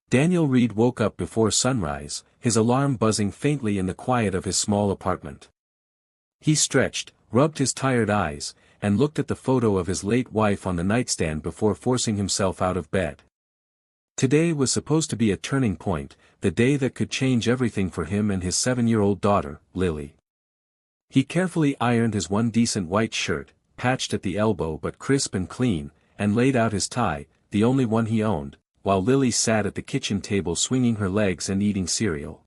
Daniel Reed woke up before sunrise, his alarm buzzing faintly in the quiet of his small apartment. He stretched, rubbed his tired eyes, and looked at the photo of his late wife on the nightstand before forcing himself out of bed. Today was supposed to be a turning point, the day that could change everything for him and his 7-year-old daughter, Lily. He carefully ironed his one decent white shirt, patched at the elbow but crisp and clean, and laid out his tie, the only one he owned, while Lily sat at the kitchen table swinging her legs and eating cereal.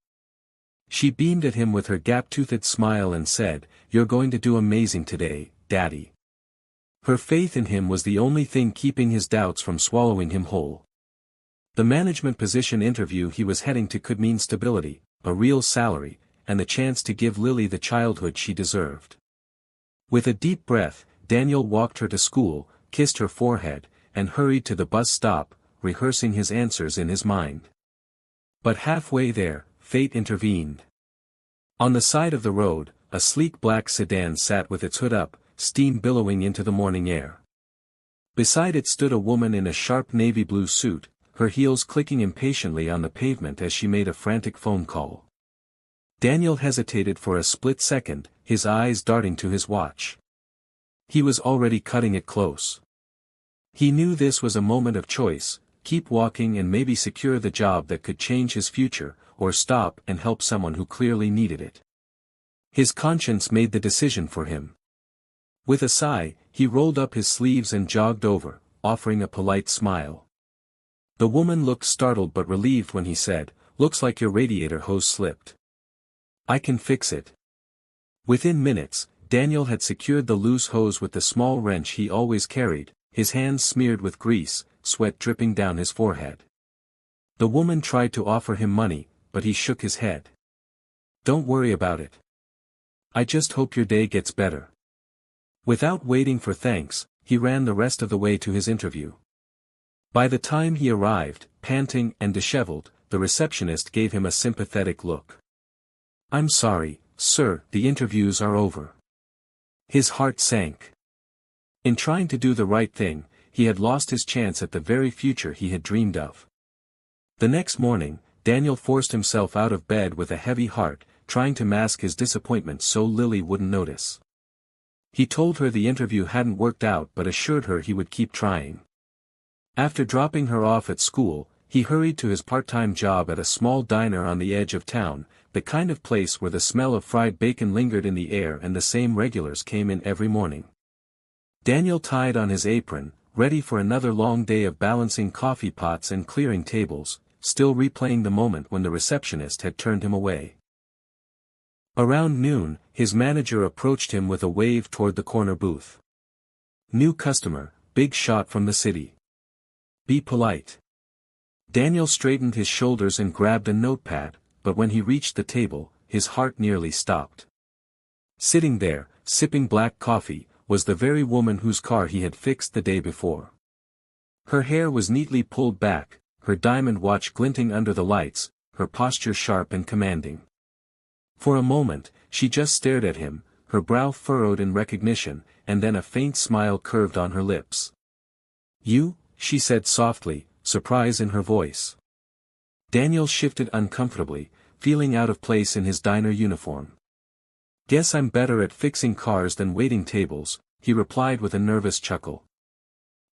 She beamed at him with her gap-toothed smile and said, "You're going to do amazing today, Daddy." Her faith in him was the only thing keeping his doubts from swallowing him whole. The management position interview he was heading to could mean stability, a real salary, and the chance to give Lily the childhood she deserved. With a deep breath, Daniel walked her to school, kissed her forehead, and hurried to the bus stop, rehearsing his answers in his mind. But halfway there, fate intervened. On the side of the road, a sleek black sedan sat with its hood up, steam billowing into the morning air. Beside it stood a woman in a sharp navy blue suit, her heels clicking impatiently on the pavement as she made a frantic phone call. Daniel hesitated for a split second, his eyes darting to his watch. He was already cutting it close. He knew this was a moment of choice: keep walking and maybe secure the job that could change his future, or stop and help someone who clearly needed it. His conscience made the decision for him. With a sigh, he rolled up his sleeves and jogged over, offering a polite smile. The woman looked startled but relieved when he said, "Looks like your radiator hose slipped. I can fix it." Within minutes, Daniel had secured the loose hose with the small wrench he always carried, his hands smeared with grease, sweat dripping down his forehead. The woman tried to offer him money, but he shook his head. "Don't worry about it. I just hope your day gets better." Without waiting for thanks, he ran the rest of the way to his interview. By the time he arrived, panting and disheveled, the receptionist gave him a sympathetic look. "I'm sorry, sir, the interviews are over." His heart sank. In trying to do the right thing, he had lost his chance at the very future he had dreamed of. The next morning, Daniel forced himself out of bed with a heavy heart, trying to mask his disappointment so Lily wouldn't notice. He told her the interview hadn't worked out but assured her he would keep trying. After dropping her off at school, he hurried to his part-time job at a small diner on the edge of town, the kind of place where the smell of fried bacon lingered in the air and the same regulars came in every morning. Daniel tied on his apron, ready for another long day of balancing coffee pots and clearing tables, still replaying the moment when the receptionist had turned him away. Around noon, his manager approached him with a wave toward the corner booth. "New customer, big shot from the city. Be polite." Daniel straightened his shoulders and grabbed a notepad, but when he reached the table, his heart nearly stopped. Sitting there, sipping black coffee, was the very woman whose car he had fixed the day before. Her hair was neatly pulled back, her diamond watch glinting under the lights, her posture sharp and commanding. For a moment, she just stared at him, her brow furrowed in recognition, and then a faint smile curved on her lips. "You?" she said softly, surprise in her voice. Daniel shifted uncomfortably, feeling out of place in his diner uniform. "Guess I'm better at fixing cars than waiting tables," he replied with a nervous chuckle.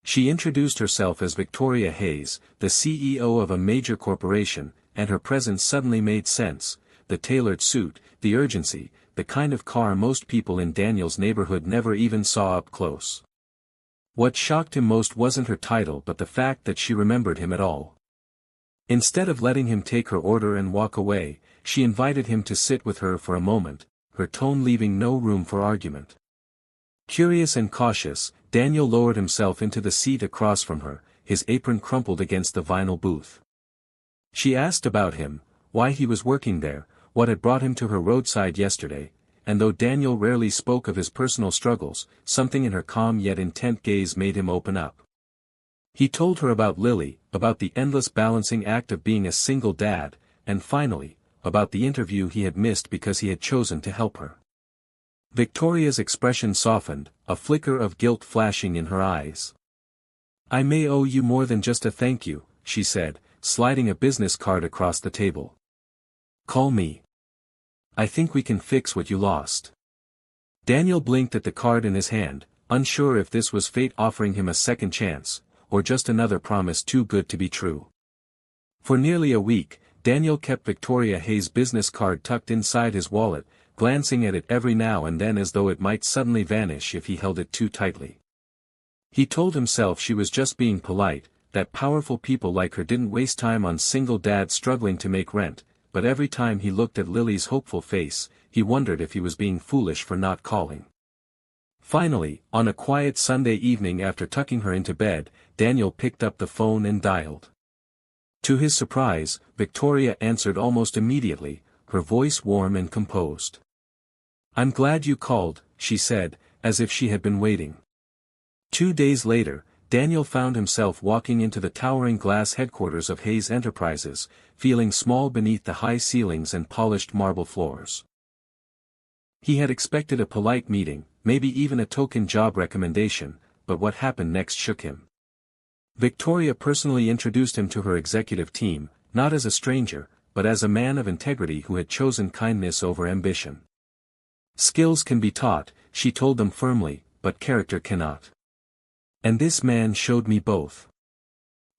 She introduced herself as Victoria Hayes, the CEO of a major corporation, and her presence suddenly made sense: the tailored suit, the urgency, the kind of car most people in Daniel's neighborhood never even saw up close. What shocked him most wasn't her title but the fact that she remembered him at all. Instead of letting him take her order and walk away, she invited him to sit with her for a moment, her tone leaving no room for argument. Curious and cautious, Daniel lowered himself into the seat across from her, his apron crumpled against the vinyl booth. She asked about him, why he was working there, what had brought him to her roadside yesterday, and though Daniel rarely spoke of his personal struggles, something in her calm yet intent gaze made him open up. He told her about Lily, about the endless balancing act of being a single dad, and finally, about the interview he had missed because he had chosen to help her. Victoria's expression softened, a flicker of guilt flashing in her eyes. "I may owe you more than just a thank you," she said, sliding a business card across the table. "Call me. I think we can fix what you lost." Daniel blinked at the card in his hand, unsure if this was fate offering him a second chance, or just another promise too good to be true. For nearly a week, Daniel kept Victoria Hayes' business card tucked inside his wallet, glancing at it every now and then as though it might suddenly vanish if he held it too tightly. He told himself she was just being polite, that powerful people like her didn't waste time on single dads struggling to make rent, but every time he looked at Lily's hopeful face, he wondered if he was being foolish for not calling. Finally, on a quiet Sunday evening after tucking her into bed, Daniel picked up the phone and dialed. To his surprise, Victoria answered almost immediately, her voice warm and composed. "I'm glad you called," she said, as if she had been waiting. 2 days later, Daniel found himself walking into the towering glass headquarters of Hayes Enterprises, feeling small beneath the high ceilings and polished marble floors. He had expected a polite meeting, maybe even a token job recommendation, but what happened next shook him. Victoria personally introduced him to her executive team, not as a stranger, but as a man of integrity who had chosen kindness over ambition. "Skills can be taught," she told them firmly, "but character cannot. And this man showed me both."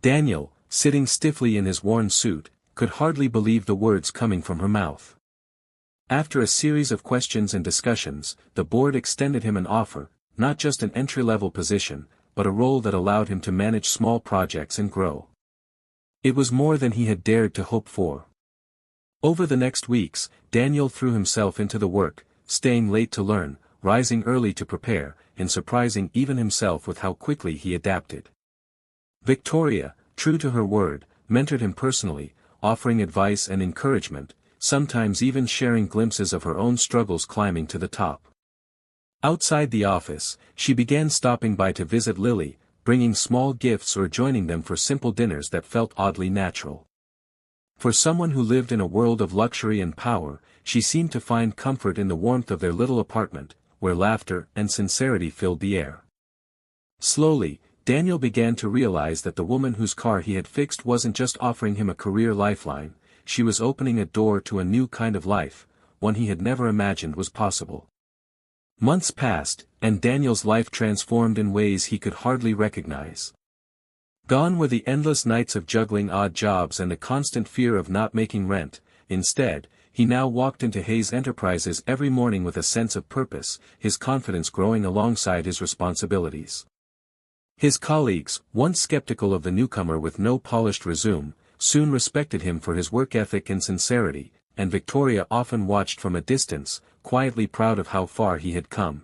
Daniel, sitting stiffly in his worn suit, could hardly believe the words coming from her mouth. After a series of questions and discussions, the board extended him an offer, not just an entry-level position, but a role that allowed him to manage small projects and grow. It was more than he had dared to hope for. Over the next weeks, Daniel threw himself into the work, staying late to learn, rising early to prepare, and surprising even himself with how quickly he adapted. Victoria, true to her word, mentored him personally, offering advice and encouragement, sometimes even sharing glimpses of her own struggles climbing to the top. Outside the office, she began stopping by to visit Lily, bringing small gifts or joining them for simple dinners that felt oddly natural. For someone who lived in a world of luxury and power, she seemed to find comfort in the warmth of their little apartment, where laughter and sincerity filled the air. Slowly, Daniel began to realize that the woman whose car he had fixed wasn't just offering him a career lifeline, she was opening a door to a new kind of life, one he had never imagined was possible. Months passed, and Daniel's life transformed in ways he could hardly recognize. Gone were the endless nights of juggling odd jobs and the constant fear of not making rent. Instead, he now walked into Hayes Enterprises every morning with a sense of purpose, his confidence growing alongside his responsibilities. His colleagues, once skeptical of the newcomer with no polished resume, soon respected him for his work ethic and sincerity, and Victoria often watched from a distance, quietly proud of how far he had come.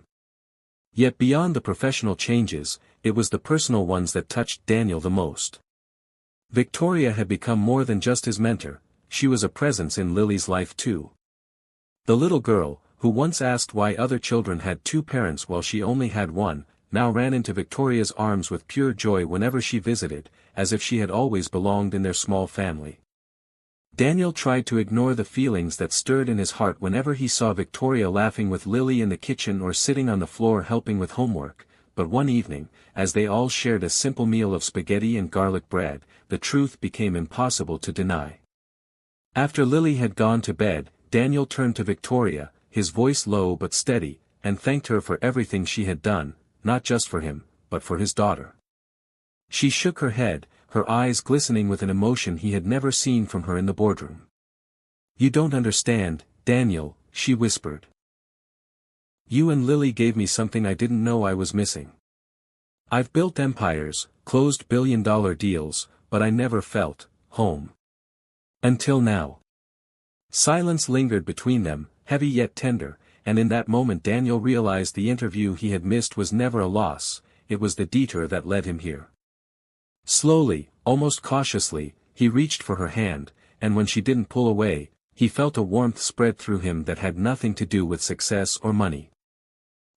Yet beyond the professional changes, it was the personal ones that touched Daniel the most. Victoria had become more than just his mentor, she was a presence in Lily's life too. The little girl, who once asked why other children had 2 parents while she only had one, now ran into Victoria's arms with pure joy whenever she visited, as if she had always belonged in their small family. Daniel tried to ignore the feelings that stirred in his heart whenever he saw Victoria laughing with Lily in the kitchen or sitting on the floor helping with homework, but one evening, as they all shared a simple meal of spaghetti and garlic bread, the truth became impossible to deny. After Lily had gone to bed, Daniel turned to Victoria, his voice low but steady, and thanked her for everything she had done, not just for him, but for his daughter. She shook her head, her eyes glistening with an emotion he had never seen from her in the boardroom. "You don't understand, Daniel," she whispered. "You and Lily gave me something I didn't know I was missing. I've built empires, closed billion-dollar deals, but I never felt home. Until now." Silence lingered between them, heavy yet tender, and in that moment Daniel realized the interview he had missed was never a loss, it was the detour that led him here. Slowly, almost cautiously, he reached for her hand, and when she didn't pull away, he felt a warmth spread through him that had nothing to do with success or money.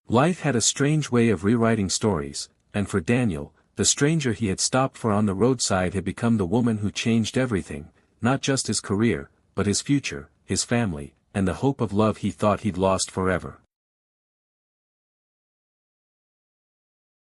Life had a strange way of rewriting stories, and for Daniel, the stranger he had stopped for on the roadside had become the woman who changed everything, not just his career, but his future, his family, and the hope of love he thought he'd lost forever.